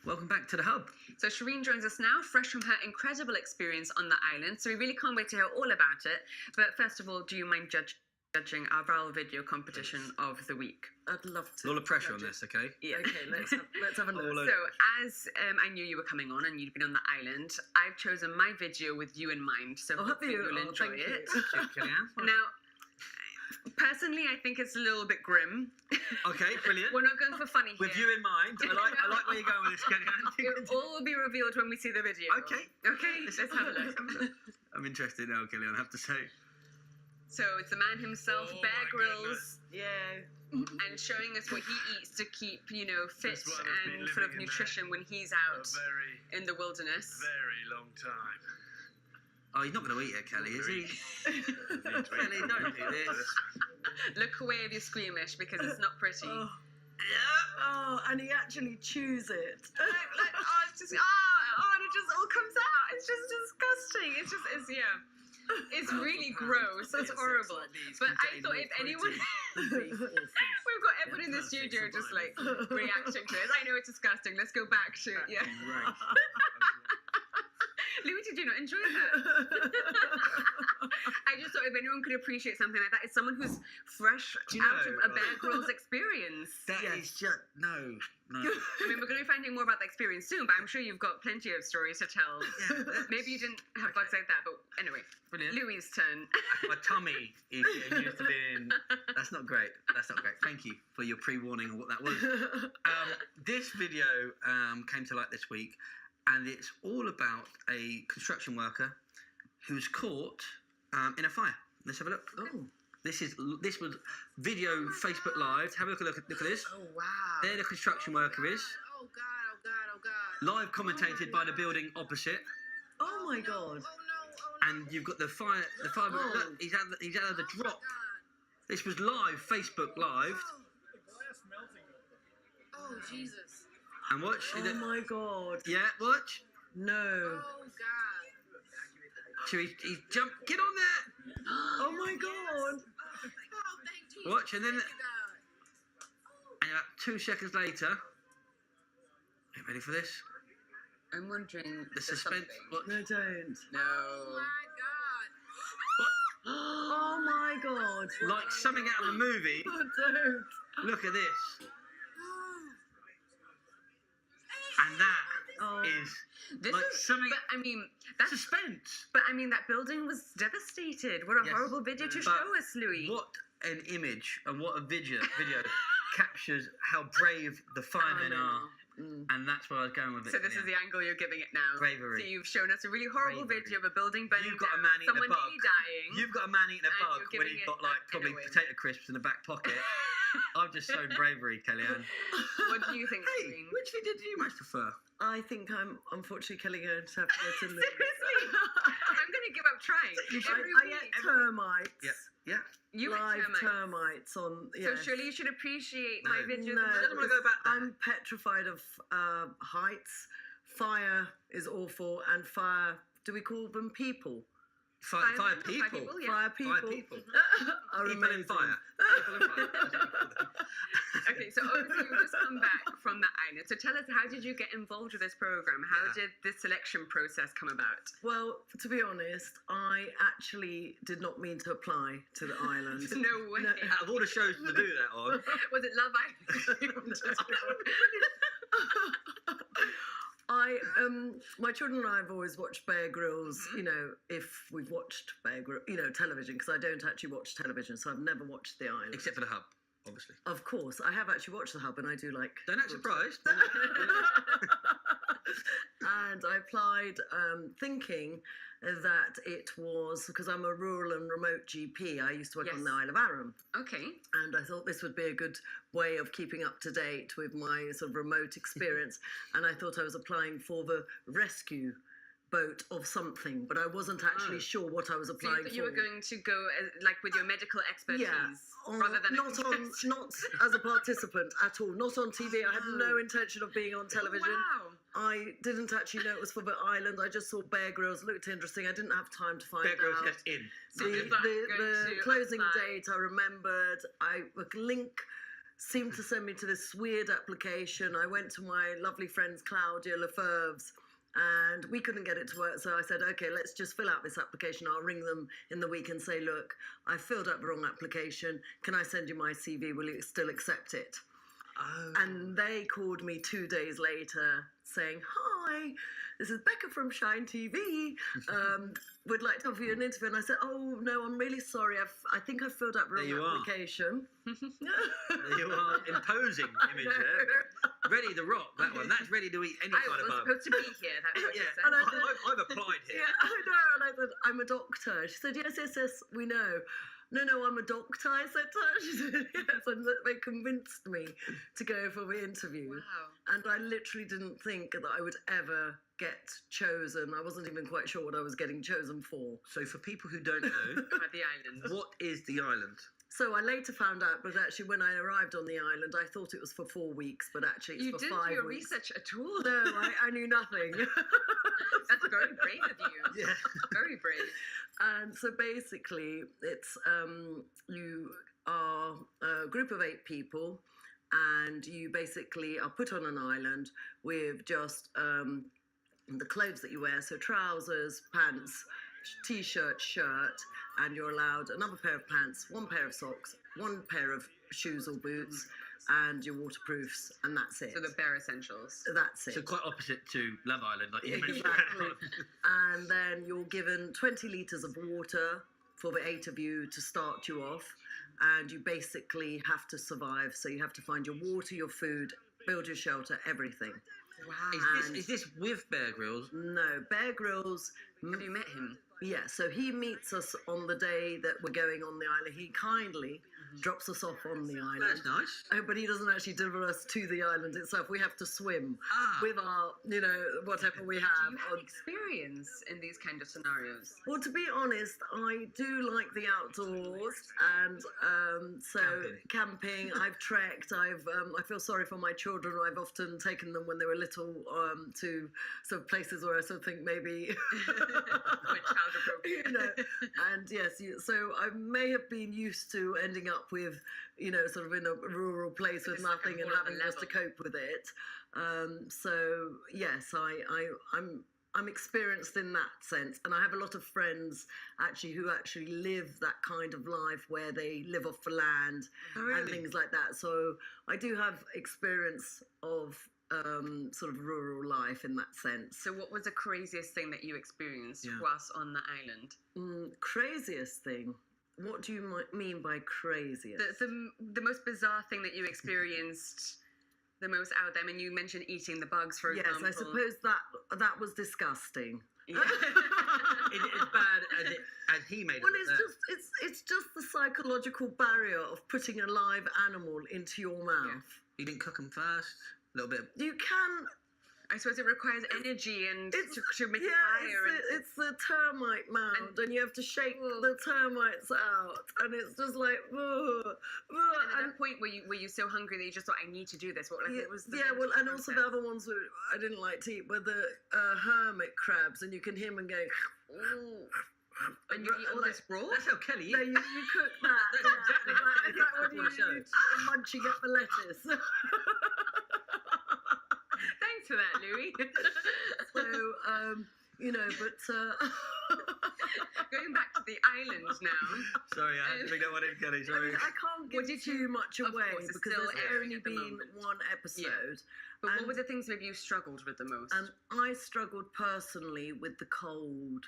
Welcome back to the Hub. So Shereen joins us now, fresh from her incredible experience on the island. So we really can't wait to hear all about it. But first of all, do you mind judging our viral video competition of the week? I'd love to. A lot of pressure on this, okay? Yeah. Okay, let's have a look. So as I knew you were coming on and you'd been on the island, I've chosen my video with you in mind. So hopefully you'll enjoy it. Now, personally, I think it's a little bit grim. Okay, brilliant. We're not going for funny here. With you in mind, I like where you're going with this, Kellyanne. It all will be revealed when we see the video. Okay. Okay, let's have a look. I'm interested now, Kellyanne, I have to say. So it's the man himself, Bear Grylls. Yeah. And showing us what he eats to keep, fit and full of nutrition when he's out in the wilderness. Very long time. Oh, he's not going to eat it, Kelly, is he? Kelly, don't do this. Look away if you're squeamish because it's not pretty. Oh, and he actually chews it. It's just, and it just all comes out. It's just disgusting. It's really gross. It's horrible. But I thought if anyone, we've got everyone in the studio just like reacting to it. I know it's disgusting. Let's go back to Louis, did you not enjoy that? I just thought if anyone could appreciate something like that, it's someone who's fresh out of a Bear Grylls experience. That is just, no. I mean, we're going to be finding more about the experience soon, but I'm sure you've got plenty of stories to tell. Yeah, maybe you didn't have bugs like that, but anyway. Brilliant. Louis' turn. My tummy is getting used to being... That's not great. Thank you for your pre-warning of what that was. This video came to light this week, and it's all about a construction worker who's caught in a fire. Let's have a look. Oh. This was video Facebook Live. Have a look at this. Oh, wow. There the construction worker is. Oh, God. Live commentated by the building opposite. Oh, my God. And you've got the fire. Look, he's out of the drop. This was live, Facebook Live. Oh, Jesus. And watch. Oh, my God. Yeah, watch. No. Oh, God. So he's jumped. Get on there. Oh, my God. Oh, thank Jesus. Watch, and then... Thank you, God. And about 2 seconds later... You ready for this? I'm wondering... The suspense... What? No, don't. No. Oh, my God. Oh, my God. Like something out of a movie. Oh, don't. Look at this. And that is something... But I mean, that's suspense. But I mean, that building was devastated. What a horrible video to show us, Louis. What an image and what a video captures how brave the firemen are. And that's where I was going with it. So this is the angle you're giving it now. Bravery. So you've shown us a really horrible video of a building burning You've got down, a man eating someone a bug. nearly dying. You've got a man eating a bug when he's got like probably potato crisps in the back pocket. I've just shown bravery, Kellyanne. What do you think, Shereen? Which video do you most prefer? I think I'm unfortunately going to have to go to Louis. Seriously? I'm going to give up trying. I get termites. Yeah. You live get termites on. So surely you should appreciate my video. No, I don't want to go back there. I'm petrified of heights. Fire is awful, and fire. Do we call them people? Fire people. Fire people. Are People in fire. Okay, so obviously you've just come back from the island. So tell us, how did you get involved with this program? How did the selection process come about? Well, to be honest, I actually did not mean to apply to the island. No way. Out of all the shows to do that on. Was it Love Island? My children and I have always watched Bear Grylls, if we've watched Bear Grylls, television, because I don't actually watch television, so I've never watched The Island. Except for the Hub, obviously. Of course, I have actually watched The Hub, and I do like... Don't act surprised. And I applied thinking that it was, because I'm a rural and remote GP, I used to work on the Isle of Arran. Okay. And I thought this would be a good way of keeping up to date with my sort of remote experience. And I thought I was applying for the rescue boat of something, but I wasn't actually sure what I was applying for. You were going to go with your medical expertise rather than not as a participant at all, not on TV. I had no intention of being on television. Wow. I didn't actually know it was for the island. I just saw Bear Grylls, looked interesting. I didn't have time to find out. Bear Grylls just in. The closing date I remembered. A link seemed to send me to this weird application. I went to my lovely friends Claudia Lefebvre's, and we couldn't get it to work. So I said, okay, let's just fill out this application. I'll ring them in the week and say, look, I filled out the wrong application. Can I send you my CV? Will you still accept it? Oh. And they called me 2 days later saying, hi, this is Becca from Shine TV. Would like to offer you an interview. And I said, oh, no, I'm really sorry. I think I filled out the There you wrong are. application. There you are, imposing image there. Ready to rock, that one. That's ready to eat any I kind of was bug. supposed to be here. That's what Yeah, you And said. I said- I've applied here. Yeah, I know. And I said, I'm a doctor. She said, yes, we know. No, I'm a doctor, I said to her. She said, yes. And they convinced me to go for the interview. Wow. And I literally didn't think that I would ever get chosen. I wasn't even quite sure what I was getting chosen for. So for people who don't know, About the island. what is the island? So I later found out, but actually when I arrived on the island, I thought it was for 4 weeks, but actually it's You for didn't 5 do your weeks. research at all. No, I knew nothing. That's very brave of you. Yeah. Very brave. And so basically, it's you are a group of 8 people, and you basically are put on an island with just the clothes that you wear, so trousers, pants, t-shirt, shirt, and you're allowed another pair of pants, 1 pair of socks, 1 pair of shoes or boots, and your waterproofs, and that's it. So the bare essentials. That's it. So quite opposite to Love Island, like you mentioned. Exactly. And then you're given 20 litres of water for the 8 of you to start you off. And you basically have to survive. So you have to find your water, your food, build your shelter, everything. Wow. Is this with Bear Grylls? No, Bear Grylls. Have you met him? Yeah, so he meets us on the day that we're going on the island. He kindly drops us off on the island. That's nice. Oh, but he doesn't actually deliver us to the island itself. We have to swim Ah. with our, whatever we Do have. you have experience in these kind of scenarios? Well, to be honest, I do like the outdoors, and so camping. I've trekked. I feel sorry for my children. I've often taken them when they were little to sort of places where I sort of think maybe, Quite child appropriate. And yes, so I may have been used to ending up with, sort of in a rural place with It's like a nothing and whole other having just to level. cope with it. So yes, I'm experienced in that sense, and I have a lot of friends who actually live that kind of life where they live off the land and things like that. So I do have experience of sort of rural life in that sense. So what was the craziest thing that you experienced Yeah. whilst on the island? Craziest thing? What do you mean by craziest? The most bizarre thing that you experienced the most out there? I mean, you mentioned eating the bugs, for Yes, example. I suppose that was disgusting. Yeah. Is it as bad as he made Well, it? it's just the psychological barrier of putting a live animal into your mouth. You didn't cook them first? A little bit. You can. I suppose it requires energy and It's to make yeah, a fire. it's the termite mound, and you have to shake the termites out, and it's just like, and at that point, were you so hungry that you just thought, I need to do this? What like it was? The well, and also the process? other ones were I didn't like to eat were the hermit crabs, and you can hear them going. Ooh. And you eat all like- this raw? That's how Kelly No, eats. you cook that. That's exactly It's like, what it's like when people you showed. munching up the lettuce. Thanks for that, Louis. So, but Going back to the island now. Sorry, I had to bring that one in, Kelly. I Sorry. mean, I can't give What did too much of away course, it's because still there's airing only at the been moment. one episode. But what And- were the things maybe you struggled with the most? I struggled personally with the cold.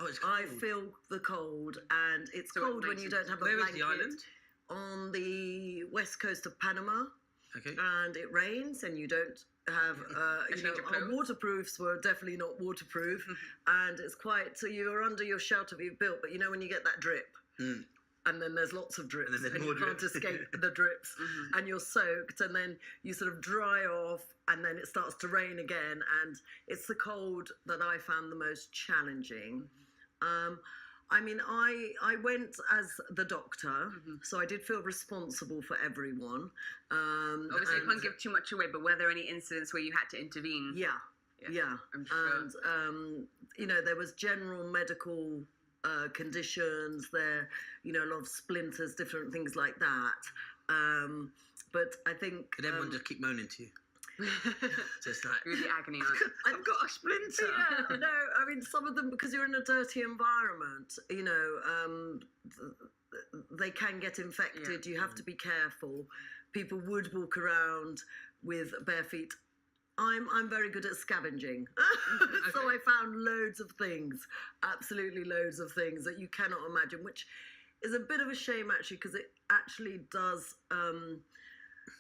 Oh, it's I cold. feel the cold, and it's So it cold when makes you you- don't have a Where is blanket. the island? On the west coast of Panama, Okay. and it rains, and you don't have, change of our clothes? waterproofs were definitely not waterproof, and it's quite, so you're under your shelter that you've built, but when you get that drip, Mm. and then there's lots of drips, And then there's you more can't drips. escape the drips, Mhm. and you're soaked, and then you sort of dry off, and then it starts to rain again, and it's the cold that I found the most challenging. I mean, I went as the doctor, so I did feel responsible for everyone. Obviously, you and- can't give too much away, but were there any incidents where you had to intervene? Yeah. I'm sure. And there was general medical conditions there, a lot of splinters, different things like that. But I think Could everyone just keep moaning to you? Just like, Really agony on it. I've got a splinter. yeah, no, I mean some of them, because you're in a dirty environment, you know, they can get infected. You have to be careful. People would walk around with bare feet. I'm very good at scavenging, so I found loads of things, absolutely loads of things that you cannot imagine, which is a bit of a shame actually, because it actually does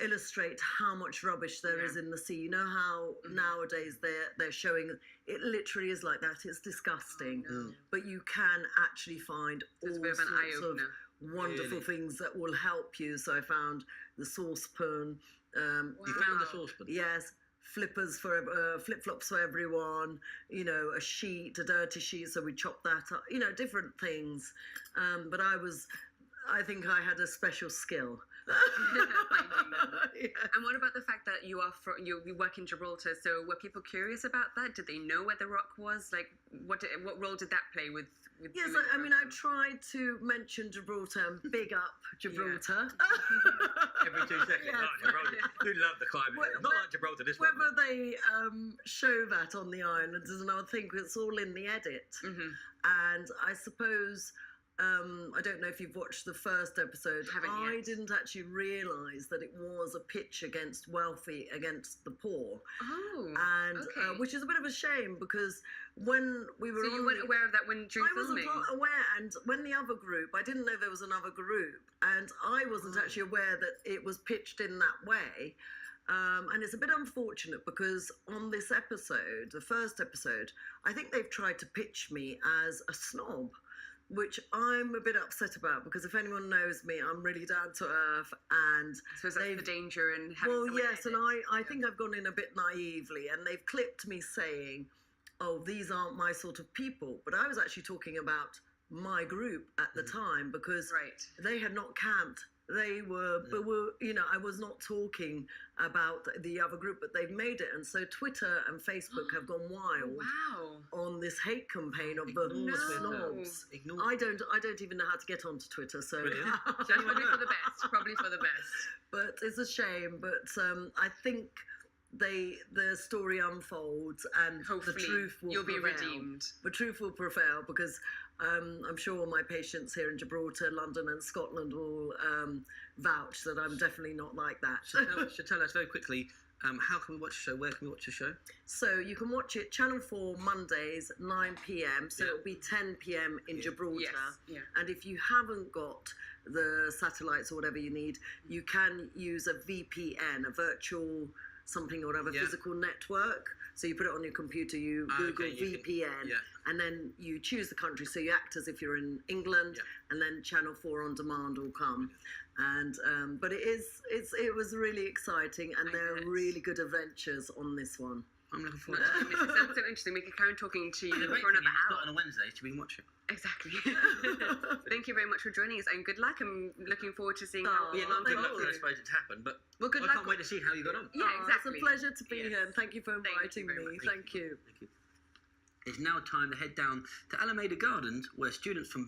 illustrate how much rubbish there is in the sea. You know how nowadays they're showing it literally is like that. It's disgusting, but you can actually find all a bit of an sorts of eye-opener. wonderful things that will help you. So I found the saucepan. You found the saucepan? Yes. Flippers for flip-flops for everyone, you know, a sheet, a dirty sheet, so we chopped that up, you know, different things. But I think I had a special skill. Finding them. Yeah. And what about the fact that you work in Gibraltar? So were people curious about that? Did they know where the rock was? Like, what role did that play with Yes, you in I the mean, I program? tried to mention Gibraltar and big up Gibraltar. Every 2 seconds. Yeah. Oh, Gibraltar. You love the climate. Wh- Not wh- like Gibraltar this Whether weather. they show that on the island is another thing, 'cause it's all in the edit. Mhm. And I suppose, I don't know if you've watched the first episode. Haven't I yet. didn't actually realise that it was a pitch against wealthy, against the poor. Oh, And okay. which is a bit of a shame, because when we were So you on weren't the- aware of that when during I wasn't filming? aware, and when the other group, I didn't know there was another group, and I wasn't actually aware that it was pitched in that way. And it's a bit unfortunate, because on this episode, the first episode, I think they've tried to pitch me as a snob, which I'm a bit upset about, because if anyone knows me, I'm really down to earth, and I suppose that's the they've- danger in having well, someone yes, and edit. I think I've gone in a bit naively, and they've clipped me saying, oh, these aren't my sort of people. But I was actually talking about my group at the time, because Right. they had not camped. They were, but were, you know, I was not talking about the other group, but they've made it. And so Twitter and Facebook have gone wild Wow. on this hate campaign of the Ignore snobs. Ignore. I don't even know how to get onto Twitter, so Brilliant. So probably for the best. Probably for the best. but it's a shame. But I think the story unfolds, and Hopefully the truth will you'll be prevail. redeemed. The truth will prevail, because I'm sure my patients here in Gibraltar, London, and Scotland will vouch that I'm definitely not like that. So tell us very quickly, how can we watch the show? Where can we watch the show? So you can watch it Channel 4 Mondays 9 p.m. So Yeah. it'll be 10 p.m. in Gibraltar. Yes. Yeah. And if you haven't got the satellites or whatever you need, you can use a VPN, a virtual something or other, Yeah. physical network. So you put it on your computer, you Ah, Google okay, you can- VPN, yeah. and then you choose the country. So you act as if you're in England, Yeah. and then Channel 4 on demand will come. And but it was really exciting, and I there are bet. really good adventures on this one. I'm looking forward It to it. sounds so interesting. We could carry on talking to you The great for thing is another it's not hour. on a Wednesday, so we can watch it. Exactly. Thank you very much for joining us, and good luck. I'm looking forward to seeing how Oh, Yeah, it not good luck, unfolds. I suppose it's happened, but Well, good I luck. can't wait to see how you got on. Yeah, Oh, exactly. It's a pleasure to be Yes. here, and thank you for Thank you inviting very me. much. Thank you. Thank you. It's now time to head down to Alameda Gardens, where students from